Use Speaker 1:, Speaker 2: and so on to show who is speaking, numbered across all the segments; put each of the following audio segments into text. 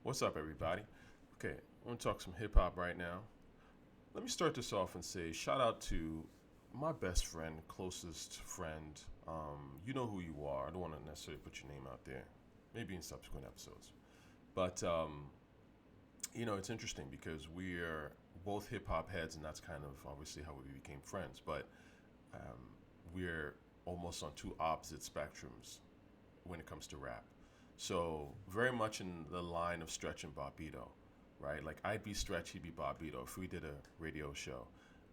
Speaker 1: What's up, everybody? Okay, I want to talk some hip hop right now. Let me start this off and say shout out to my best friend, closest friend. You know who you are. I don't want to necessarily put your name out there. Maybe in subsequent episodes. But it's interesting because we're both hip hop heads, and that's kind of obviously how we became friends. But we're almost on two opposite spectrums when it comes to rap. So very much in the line of Stretch and Bobbito, right? Like I'd be Stretch, he'd be Bobbito if we did a radio show.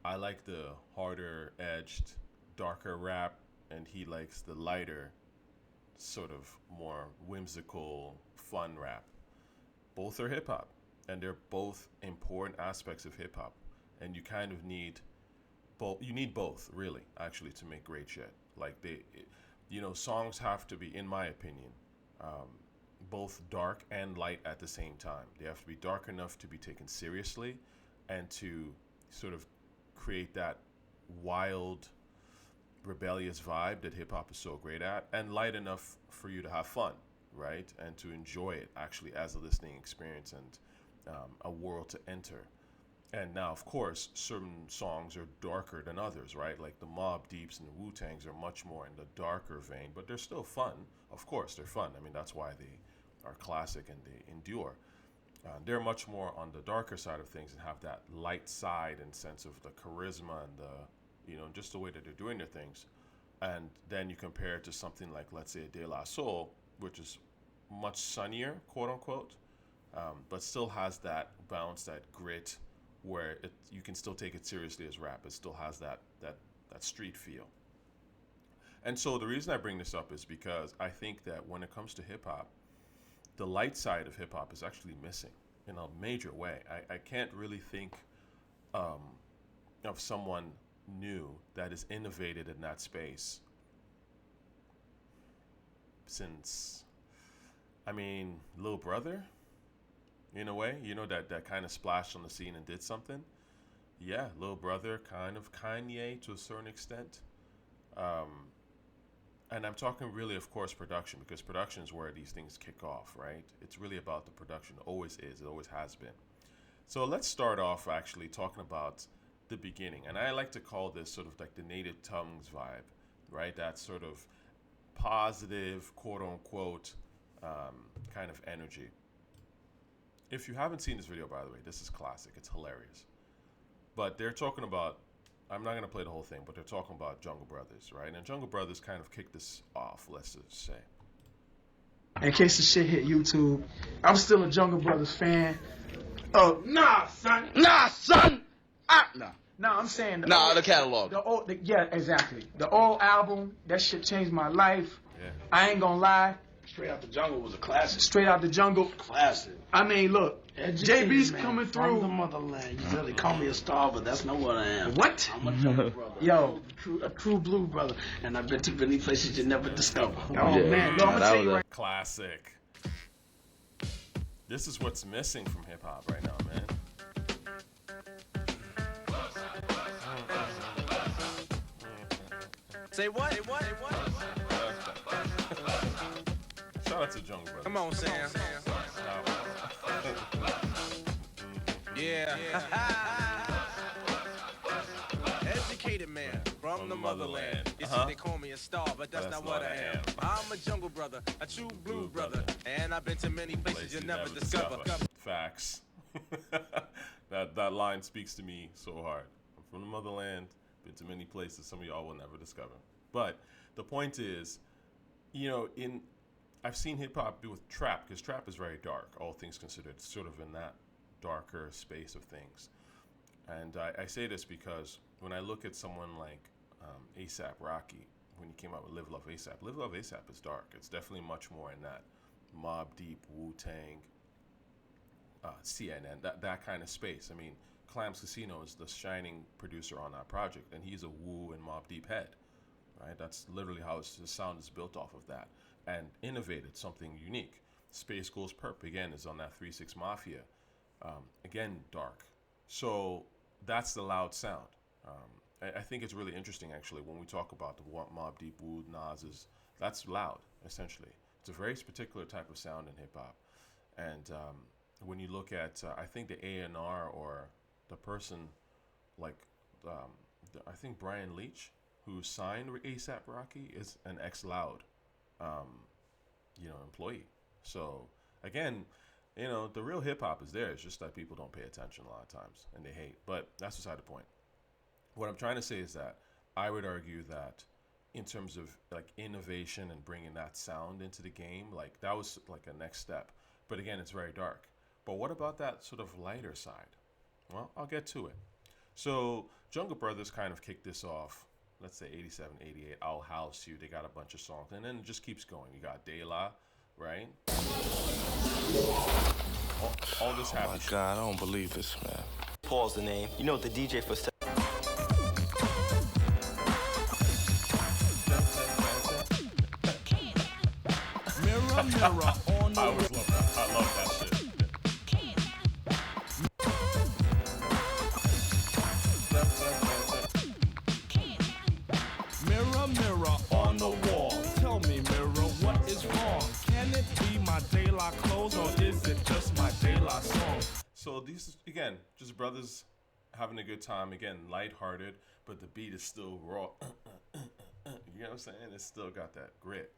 Speaker 1: I like the harder edged, darker rap, and he likes the lighter, sort of more whimsical, fun rap. Both are hip hop, and they're both important aspects of hip hop, and you kind of need both. You need both, really, actually, to make great shit. Like songs have to be, in my opinion, both dark and light at the same time. They have to be dark enough to be taken seriously and to sort of create that wild, rebellious vibe that hip hop is so great at, and light enough for you to have fun, right? And to enjoy it actually as a listening experience and a world to enter. And now, of course, certain songs are darker than others, right? Like the Mobb Deeps and the Wu-Tangs are much more in the darker vein, but they're still fun. Of course, they're fun. I mean, that's why they are classic and they endure. They're much more on the darker side of things and have that light side and sense of the charisma and just the way that they're doing their things. And then you compare it to something like, let's say, De La Soul, which is much sunnier, quote unquote, but still has that bounce, that grit, where you can still take it seriously as rap. It still has that street feel. And so the reason I bring this up is because I think that when it comes to hip hop, the light side of hip hop is actually missing in a major way. I can't really think of someone new that has innovated in that space since, Lil Brother, in a way, that kind of splashed on the scene and did something. Yeah, Lil Brother, kind of Kanye to a certain extent. And I'm talking really, of course, production, because production is where these things kick off, right? It's really about the production. It always is. It always has been. So let's start off actually talking about the beginning. And I like to call this sort of like the native tongues vibe, right? That sort of positive, quote unquote, kind of energy. If you haven't seen this video, by the way, this is classic. It's hilarious. But they're talking about, I'm not going to play the whole thing, but they're talking about Jungle Brothers, right? And Jungle Brothers kind of kicked this off, let's just say.
Speaker 2: In case the shit hit YouTube, I'm still a Jungle Brothers fan. Oh, nah, son.
Speaker 3: Nah, son. Nah.
Speaker 2: Nah, I'm saying
Speaker 3: the catalog.
Speaker 2: Yeah, exactly. The old album, that shit changed my life.
Speaker 1: Yeah.
Speaker 2: I ain't gonna lie.
Speaker 3: Straight Out the Jungle was a classic.
Speaker 2: Straight Out the Jungle.
Speaker 3: Classic.
Speaker 2: I mean, look, JB's
Speaker 4: man,
Speaker 2: coming
Speaker 4: from
Speaker 2: through.
Speaker 4: the motherland. You really call me a star, but that's not what I am.
Speaker 2: What?
Speaker 4: I'm a Jungle brother.
Speaker 2: Yo.
Speaker 4: A true blue brother. And I've been to many places you never discover.
Speaker 2: Oh, man. No, I'm gonna tell you right.
Speaker 1: Classic. This is what's missing from hip hop right now, man.
Speaker 5: Say what? Say what? Say what?
Speaker 1: Shout out to Jungle Brothers.
Speaker 5: Come on, Sam. Yeah. Educated man from the motherland. You see, they call me a star, but that's not what I am. I'm a jungle brother, a true blue brother, and I've been to many places you'll never discover.
Speaker 1: Facts. that line speaks to me so hard. I'm from the motherland, been to many places some of y'all will never discover. But the point is, I've seen hip hop with trap, because trap is very dark, all things considered, sort of in that darker space of things. And I say this because when I look at someone like A$AP Rocky, when he came out with Live Love A$AP, Live Love A$AP is dark. It's definitely much more in that Mobb Deep, Wu-Tang, CNN, that kind of space. I mean, Clams Casino is the shining producer on that project, and he's a Wu and Mobb Deep head, right? That's literally how his sound is built off of that, and innovated something unique. Space Ghost Perp, again, is on that 3-6 Mafia. Again, dark. So that's the loud sound. I think it's really interesting, actually, when we talk about the Mobb Deep, Wu, Nas, that's loud, essentially. It's a very particular type of sound in hip-hop. And when you look at, I think the A&R or the person like, I think Brian Leach, who signed ASAP Rocky, is an ex-Loud, employee. So again, the real hip hop is there. It's just that people don't pay attention a lot of times and they hate. But that's beside the point. What I'm trying to say is that I would argue that in terms of like innovation and bringing that sound into the game, like that was like a next step. But again, it's very dark. But what about that sort of lighter side? Well, I'll get to it. So Jungle Brothers kind of kicked this off, let's say 87, 88, I'll House You. They got a bunch of songs. And then it just keeps going. You got De La, right? All this happy shit.
Speaker 6: Oh my God, I don't believe this, man.
Speaker 7: Paul's the name. You know what the DJ for...
Speaker 6: Mirror, mirror on the
Speaker 1: I always love that. I love that shit.
Speaker 6: mirror, mirror on the wall. Tell me, mirror, what is wrong? Can it be my De La clothes or is it just my De La song?
Speaker 1: So these, again, just brothers having a good time. Again, lighthearted, but the beat is still raw. You know what I'm saying? It's still got that grit.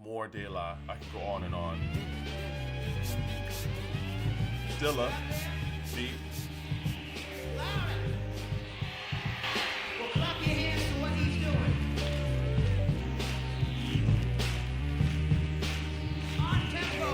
Speaker 1: More De La. I can go on and on. Dilla, beat.
Speaker 8: Well, clap your hands to what he's doing. On tempo,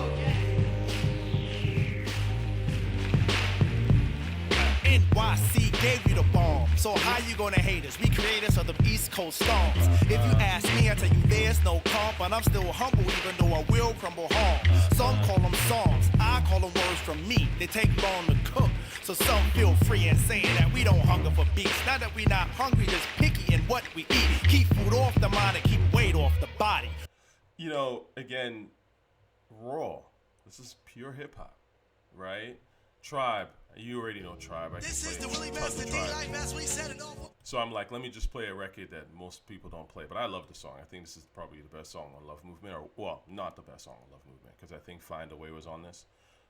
Speaker 9: NYC gave you the bomb, so how you gonna hate us? We creators of the East Coast storms. If you ask me, I tell you there's no comp, but I'm still humble even though I will crumble hard. Some call them songs, I call them words from me. They take long to cook, so some feel free in saying that we don't hunger for beats. Not that we not hungry, just picky in what we eat. Keep food off the mind and keep weight off the body.
Speaker 1: Again, raw. This is pure hip hop, right? Tribe. You already know Tribe.
Speaker 9: This is the Willie Master D Life as we set it over.
Speaker 1: So I'm like, let me just play a record that most people don't play. But I love the song. I think this is probably the best song on Love Movement. Or, well, not the best song on Love Movement, because I think Find a Way was on this.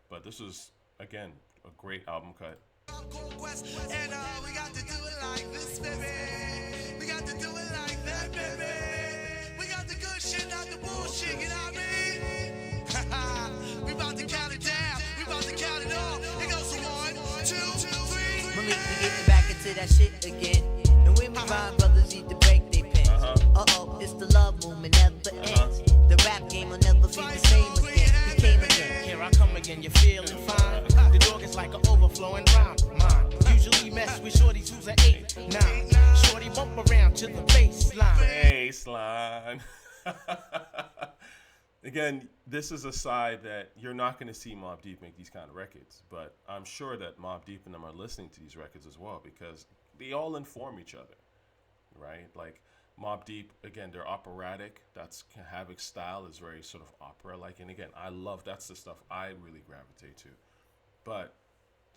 Speaker 1: But this was, again, a great album cut.
Speaker 9: And we got to do it like this, baby. We got to do it like that, baby. We got the good shit, not the bullshit, you know what I mean? We about to count it down. We about to count it all. It goes to 1, 2, 3.
Speaker 10: When we get back into that shit again. And when we rhyme, brothers need to break their pens. Uh-oh, it's the love movement, never ends. The rap game will never be the same again. We came again.
Speaker 9: Here I come again, you feeling fine? The dog is like an overflowing rhyme. Mine usually mess with shorties who's an 8, 9. Shorty bump around to the
Speaker 1: Baseline. Again, this is a side that you're not going to see Mobb Deep make these kind of records, but I'm sure that Mobb Deep and them are listening to these records as well because they all inform each other, right? Like Mobb Deep, again, they're operatic. That's Havoc style is very sort of opera-like, and again, that's the stuff I really gravitate to. But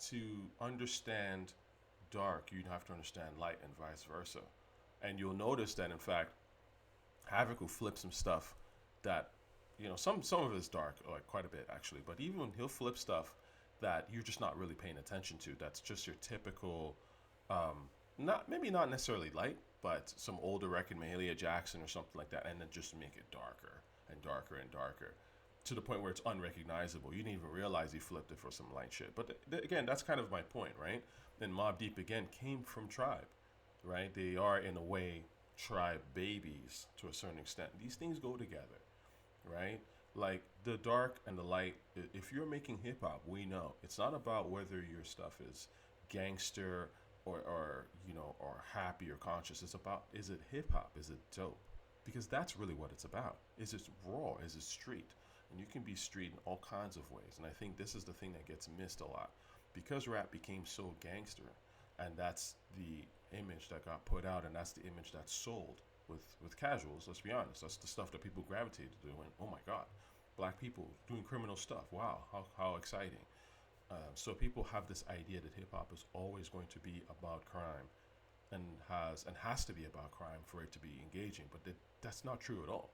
Speaker 1: to understand dark, you have to understand light and vice versa. And you'll notice that, in fact, Havoc will flip some stuff that, some of it is dark, like quite a bit actually, but even when he'll flip stuff that you're just not really paying attention to, that's just your typical, not necessarily light, but some older record, Mahalia Jackson or something like that, and then just make it darker and darker and darker to the point where it's unrecognizable. You didn't even realize he flipped it for some light shit. But again, that's kind of my point, right? And Mobb Deep, again, came from Tribe, right? They are, in a way, Tribe babies to a certain extent. These things go together, right? Like the dark and the light, if you're making hip hop, we know it's not about whether your stuff is gangster or happy or conscious. It's about, is it hip hop? Is it dope? Because that's really what it's about. Is it raw? Is it street? And you can be street in all kinds of ways. And I think this is the thing that gets missed a lot because rap became so gangster, and that's the image that got put out, and that's the image that's sold with casuals. Let's be honest, that's the stuff that people gravitate to doing. Oh my God, black people doing criminal stuff. Wow, how exciting. So people have this idea that hip hop is always going to be about crime, and has to be about crime for it to be engaging. But that's not true at all.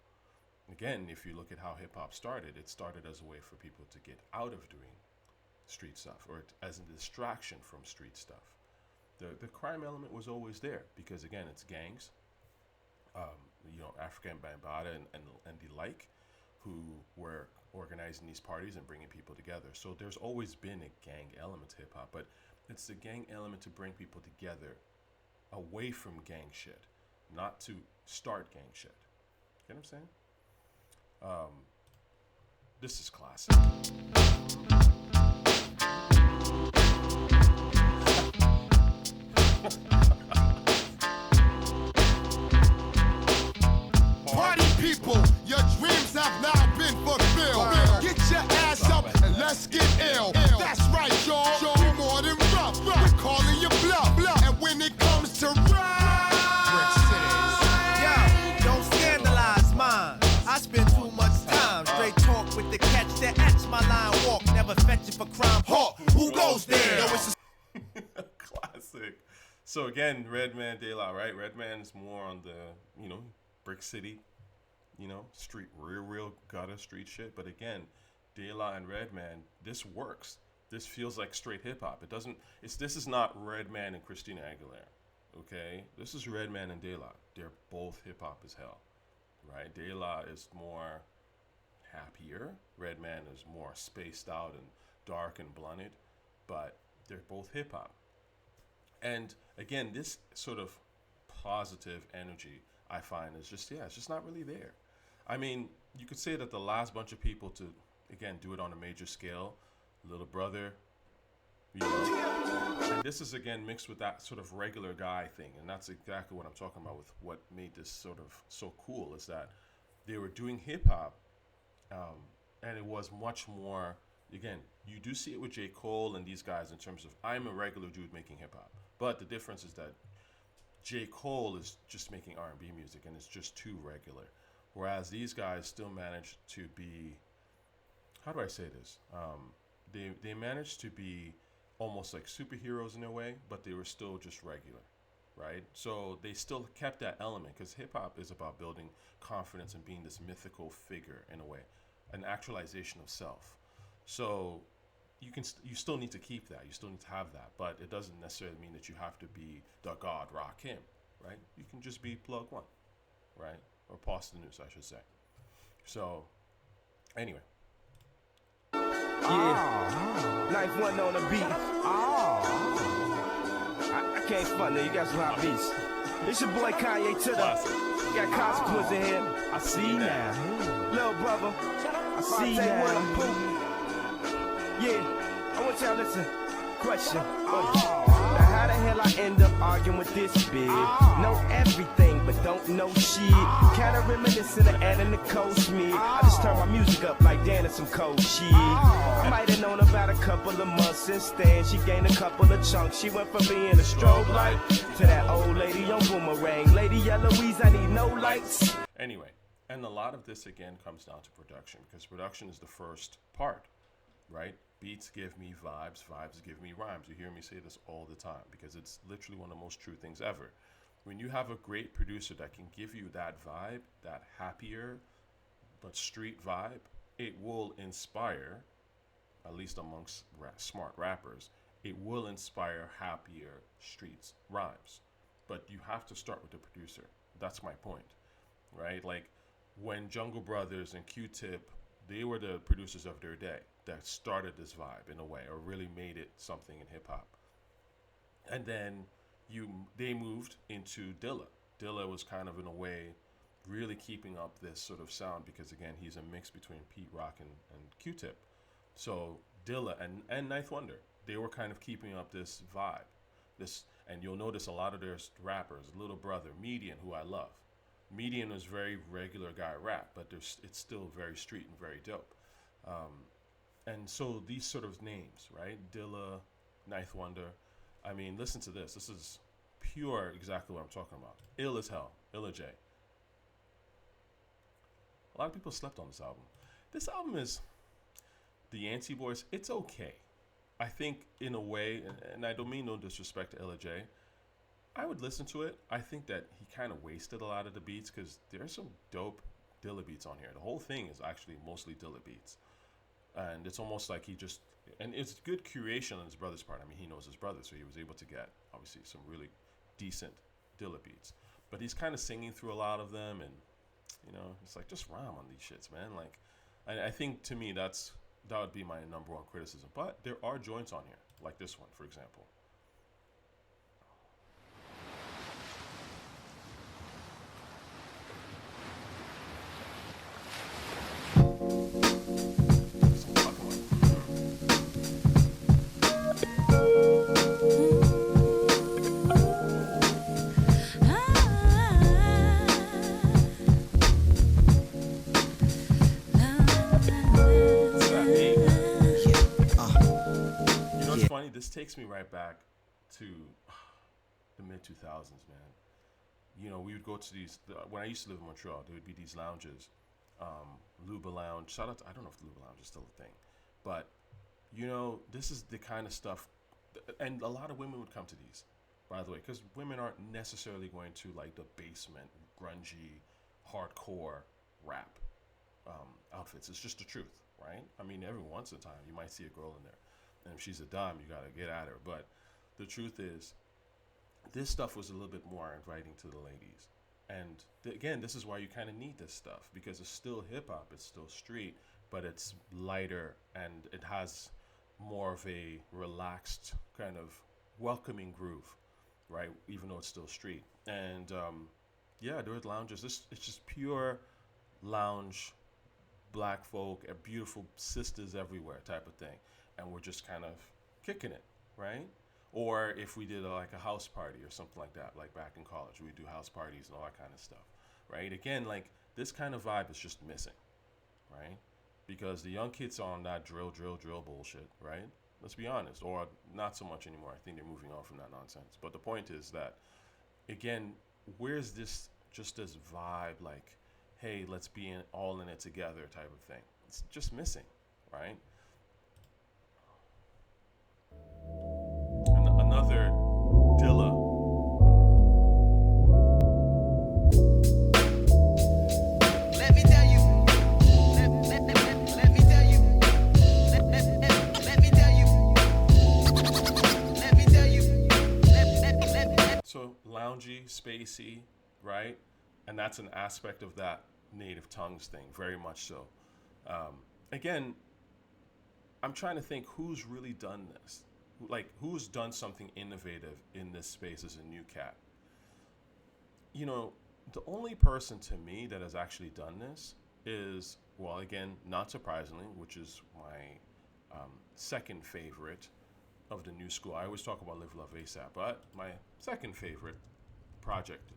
Speaker 1: again, if you look at how hip hop started, it started as a way for people to get out of doing street stuff, or as a distraction from street stuff. The crime element was always there because, again, it's gangs, African Bambaataa and the like, who were organizing these parties and bringing people together. So there's always been a gang element to hip hop, but it's the gang element to bring people together away from gang shit, not to start gang shit. You know what I'm saying? This is classic.
Speaker 11: Party people, your dreams have now been fulfilled. Get your ass up and let's get ill. That's right, y'all. We more than rough. We're calling you bluff. And when it comes to Brick City,
Speaker 9: yo, don't scandalize mine. I spend too much time straight talk with the catch that etch my line walk. Never fetch it for crime. Hawk, who goes there? Yo, it's
Speaker 1: classic. So again, Redman, De La, right? Redman's more on the, Brick City, street, real gutter street shit. But again, De La and Redman, this works. This feels like straight hip hop. This is not Redman and Christina Aguilera, okay? This is Redman and De La. They're both hip hop as hell, right? De La is more happier. Redman is more spaced out and dark and blunted, but they're both hip hop. And again, this sort of positive energy, I find, is just, it's just not really there. I mean, you could say that the last bunch of people to, again, do it on a major scale, Little Brother, and this is, again, mixed with that sort of regular guy thing. And that's exactly what I'm talking about with what made this sort of so cool, is that they were doing hip hop, and it was much more, again, you do see it with J. Cole and these guys in terms of, I'm a regular dude making hip hop. But the difference is that J. Cole is just making R&B music, and it's just too regular. Whereas these guys still managed to be, how do I say this? They managed to be almost like superheroes in a way, but they were still just regular, right? So they still kept that element, because hip-hop is about building confidence and being this mythical figure in a way, an actualization of self. So you still need to keep that. You still need to have that, but it doesn't necessarily mean that you have to be the God Rakim, right? You can just be Plug One, right? Or Posthumous, I should say. So, anyway.
Speaker 12: Yeah. Knife one on the beat. I can't front there. You got some hot beats. It's your boy Kanye to the. Got consequence in here. I see now. Little brother. I see now. Yeah, I want y'all to listen. Question. Now how the hell I end up arguing with this big? Know everything, but don't know shit. Kinda reminiscent of Anna Nicole Smith. I just turn my music up like Dan and some cold shit. I might have known about a couple of months since then. She gained a couple of chunks. She went from being a strobe light to that old lady on Boomerang. Lady Eloise, I need no lights.
Speaker 1: Anyway, and a lot of this again comes down to production, because production is the first part, right? Beats give me vibes, vibes give me rhymes. You hear me say this all the time because it's literally one of the most true things ever. When you have a great producer that can give you that vibe, that happier but street vibe, it will inspire, at least amongst smart rappers, it will inspire happier streets rhymes. But you have to start with the producer. That's my point, right? Like when Jungle Brothers and Q-Tip, they were the producers of their day that started this vibe in a way, or really made it something in hip hop. And then they moved into Dilla. Dilla was kind of in a way really keeping up this sort of sound, because again, he's a mix between Pete Rock and Q-Tip. So Dilla and Ninth Wonder, they were kind of keeping up this vibe. And you'll notice a lot of their rappers, Little Brother, Median, who I love. Median is very regular guy rap, but it's still very street and very dope. And so these sort of names, right? Dilla, Ninth Wonder. I mean, listen to this. This is pure exactly what I'm talking about. Ill as hell. Illa J. A lot of people slept on this album. This album is the Yancey Boys. It's okay. I think in a way, and I don't mean no disrespect to Illa J, I would listen to it. I think that he kind of wasted a lot of the beats, because there's some dope Dilla beats on here. The whole thing is actually mostly Dilla beats. And it's almost like and it's good curation on his brother's part. I mean, he knows his brother, so he was able to get, obviously, some really decent Dilla beats. But he's kind of singing through a lot of them, and, it's like, just rhyme on these shits, man. Like, I think, to me, that would be my number one criticism. But there are joints on here, like this one, for example. This takes me right back to the mid-2000s, man. We would go to these, when I used to live in Montreal, there would be these lounges, Luba Lounge. Shout out to, I don't know if Luba Lounge is still a thing, but, this is the kind of stuff, and a lot of women would come to these, by the way, because women aren't necessarily going to, like, the basement, grungy, hardcore rap outfits. It's just the truth, right? I mean, every once in a time, you might see a girl in there. And if she's a dime, you got to get at her. But the truth is, this stuff was a little bit more inviting to the ladies. And again, this is why you kind of need this stuff, because it's still hip-hop, it's still street, but it's lighter and it has more of a relaxed kind of welcoming groove, right? Even though it's still street. And there were lounges. It's just pure lounge, black folk, beautiful sisters everywhere type of thing. And we're just kind of kicking it, right? Or if we did like a house party or something like that, like back in college, we do house parties and all that kind of stuff, right? Again, like this kind of vibe is just missing, right? Because the young kids are on that drill bullshit, right? Let's be honest, or not so much anymore. I think they're moving on from that nonsense. But the point is that, again, where's this vibe, like, hey, let's be all in it together type of thing? It's just missing, right? Another Dilla.
Speaker 10: Let me tell you. Let me tell you. Let me tell you. Let me tell you.
Speaker 1: So loungy, spacey, right? And that's an aspect of that native tongues thing, very much so. Again, I'm trying to think who's really done this. Like, who's done something innovative in this space as a new cat? The only person to me that has actually done this is, well, again, not surprisingly, which is my second favorite of the new school. I always talk about Live Love ASAP, but my second favorite project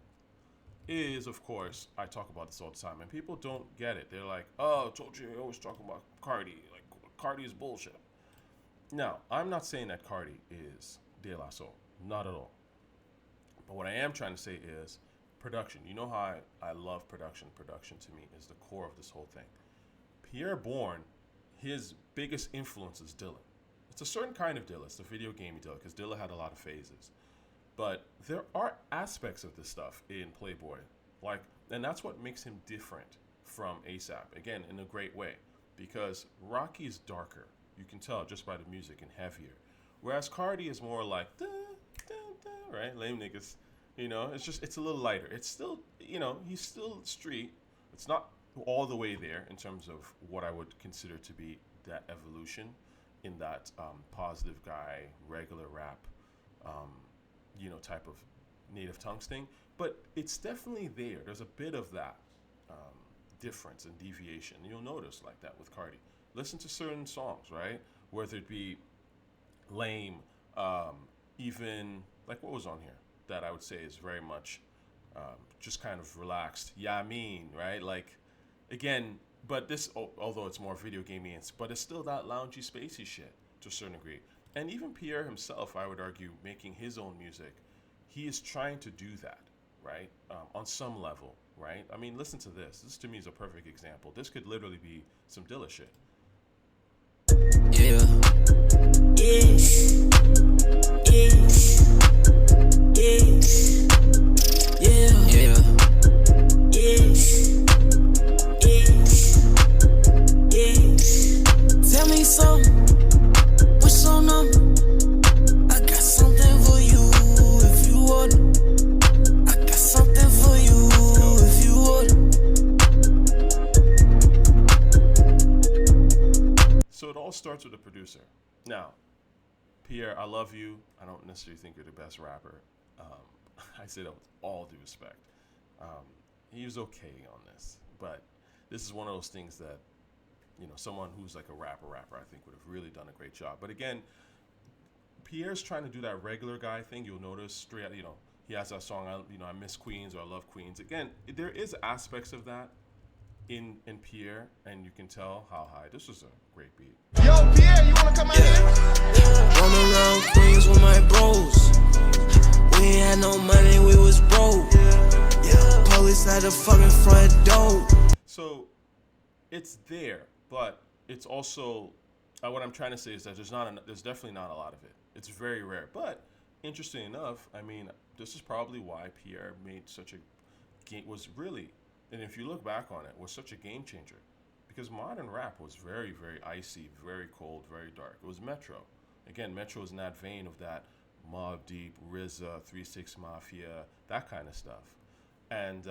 Speaker 1: is, of course, I talk about this all the time, and people don't get it. They're like, oh, tochiRTA, always talking about Carti. Like, Carti is bullshit. Now, I'm not saying that Carti is De La Soul. Not at all. But what I am trying to say is production. You know how I love production. Production, to me, is the core of this whole thing. Pierre Bourne, his biggest influence is Dilla. It's a certain kind of Dilla. It's the video gamey Dilla, because Dilla had a lot of phases. But there are aspects of this stuff in Playboi. And that's what makes him different from ASAP. Again, in a great way. Because Rocky is darker. You can tell just by the music, and heavier. Whereas Carti is more like, da, da, da, right? Lame niggas. It's a little lighter. It's still, he's still street. It's not all the way there in terms of what I would consider to be that evolution in that positive guy, regular rap, type of native tongues thing. But it's definitely there. There's a bit of that difference and deviation. You'll notice like that with Carti. Listen to certain songs, right? Whether it be Lame, even, like what was on here that I would say is very much just kind of relaxed. Yeah, I mean, right? Like, again, but this, although it's more video gamey, but it's still that loungy, spacey shit to a certain degree. And even Pierre himself, I would argue, making his own music, he is trying to do that, right? On some level, right? I mean, listen to this. This, to me, is a perfect example. This could literally be some Dilla shit.
Speaker 13: Yeah. Yeah.
Speaker 1: So it all starts with the producer. Now, Pierre, I love you. I don't necessarily think you're the best rapper. I say that with all due respect. He was okay on this, but this is one of those things that, you know, someone who's like a rapper, I think would have really done a great job. But again, Pierre's trying to do that regular guy thing. You'll notice straight, you know, he has that song, I miss Queens or I love Queens. Again, there is aspects of that in Pierre, and you can tell how high. This was a great beat.
Speaker 11: Yo, Pierre, you wanna come out here?
Speaker 13: Roam around Queens with my bros. We ain't had no money, we was broke. Yeah, police at the fucking front door.
Speaker 1: So it's there, but it's also what I'm trying to say is that there's definitely not a lot of it. It's very rare, but interesting enough, I mean, this is probably why Pierre made such a game. Was really, and if you look back on it, was such a game changer, because modern rap was very, very icy, very cold, very dark. It was Metro. Again, Metro is in that vein of that Mobb Deep, RZA, 3 6 Mafia, that kind of stuff. And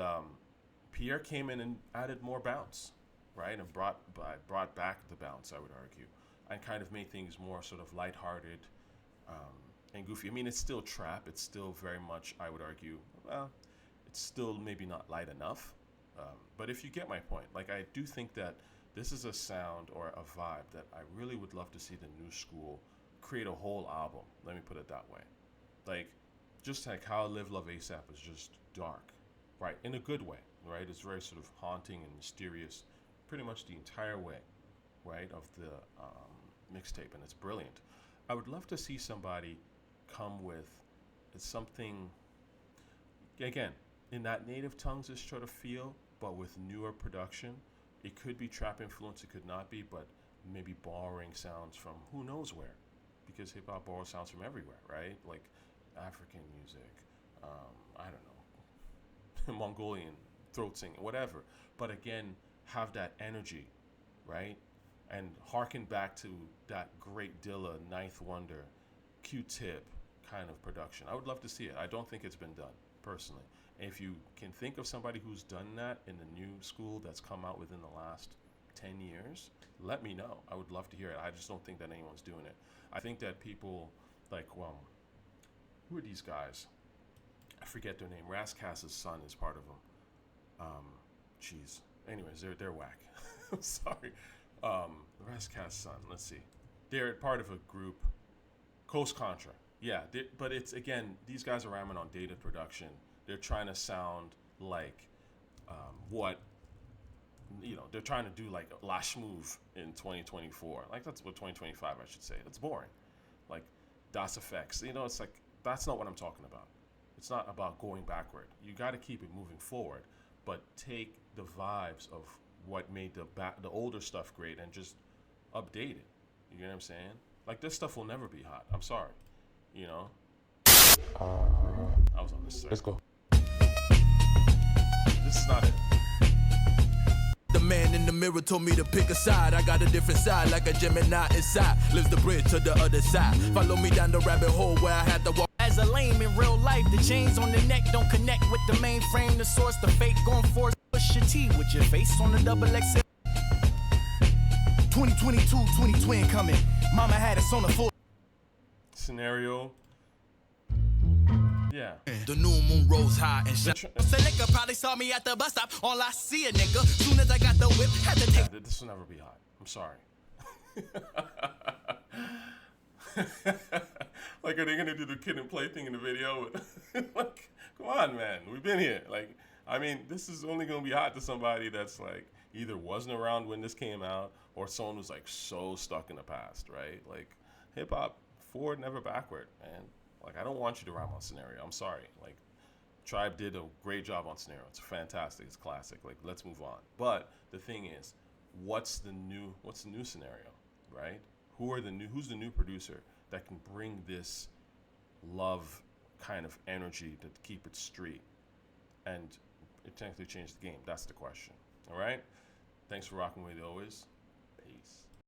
Speaker 1: Pierre came in and added more bounce, right? And brought back the bounce, I would argue, and kind of made things more sort of lighthearted and goofy. I mean, it's still trap. It's still very much, I would argue, well, it's still maybe not light enough. But if you get my point, like, I do think that this is a sound or a vibe that I really would love to see the new school create a whole album. Let me put it that way. Like, just like how Live Love ASAP is just dark, right? In a good way, right? It's very sort of haunting and mysterious pretty much the entire way, right, of the mixtape, and it's brilliant. I would love to see somebody come with something, again, in that native tongues-ish sort of feel, but with newer production. It could be trap influence, it could not be, but maybe borrowing sounds from who knows where, because hip-hop borrows sounds from everywhere, right? Like African music, I don't know, Mongolian, throat singing, whatever. But again, have that energy, right? And harken back to that great Dilla, Ninth Wonder, Q-Tip kind of production. I would love to see it. I don't think it's been done, personally. And if you can think of somebody who's done that in the new school that's come out within the last 10 years, let me know. I would love to hear it. I just don't think that anyone's doing it. I think that people like, well, who are these guys? I forget their name. Razzcast's son is part of them. Jeez. Anyways, they're whack. I'm sorry. Razzcast's son. Let's see. They're part of a group, Contra. Yeah, but it's, again, these guys are ramming on dated production. They're trying to sound like what, you know, they're trying to do like Lash Move in 2024. Like, that's what 2025, I should say. That's boring. Like, Das Effects. You know, it's like, that's not what I'm talking about. It's not about going backward. You got to keep it moving forward, but take the vibes of what made the older stuff great and just update it. You know what I'm saying? Like, this stuff will never be hot. I'm sorry. You know? I was on this side.
Speaker 14: Let's go.
Speaker 1: This is not it.
Speaker 15: The man in the mirror told me to pick a side. I got a different side, like a Gemini inside. Lives the bridge to the other side. Follow me down the rabbit hole where I had to walk.
Speaker 16: As a lame in real life, the chains on the neck don't connect with the mainframe. The source, the fake gon' force. Push your T with your face on the double XL.
Speaker 15: 2022, 2020 coming. Mama had us on the full
Speaker 1: scenario. Yeah.
Speaker 15: The new moon rose high and shine.
Speaker 16: Say nigga probably saw me at the bus stop. All I see a nigga. Soon as I got the whip, had to take.
Speaker 1: Yeah, this will never be hot. I'm sorry. Like, are they gonna do the kid and play thing in the video? Like, come on, man. We've been here. Like, I mean, this is only gonna be hot to somebody that's like either wasn't around when this came out or someone who's like so stuck in the past, right? Like, hip hop, forward, never backward, man. Like, I don't want you to rhyme on Scenario. I'm sorry. Like, Tribe did a great job on Scenario. It's fantastic. It's classic. Like, let's move on. But the thing is, what's the new Scenario, right? Who's the new producer that can bring this love kind of energy to keep it street and it technically change the game? That's the question. All right? Thanks for rocking with me always.